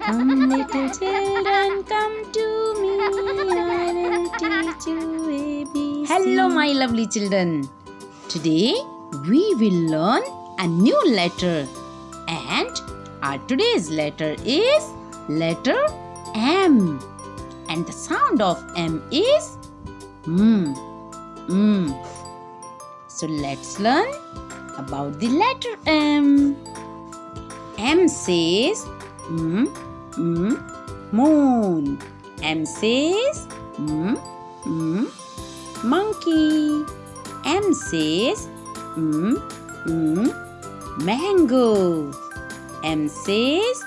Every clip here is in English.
Come, little children, come to me. I will teach you ABC. Hello, my lovely children. Today we will learn a new letter, and our today's letter is letter M. And the sound of M is M. So let's learn about the letter M. M says moon. M says monkey. M says mango. M says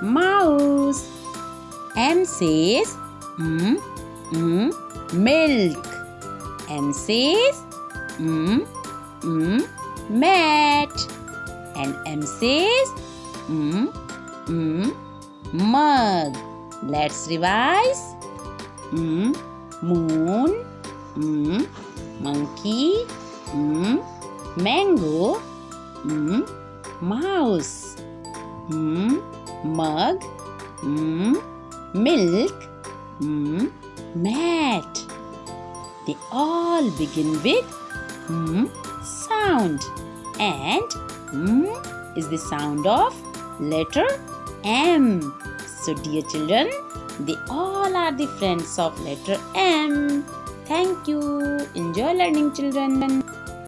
mouse. M says milk. M says mat. And M says mug. Let's revise. Moon, monkey, mango, mouse, mug, milk, mat. They all begin with sound, and is the sound of letter M. So dear children, they all are the friends of letter M. Thank you. Enjoy learning, children.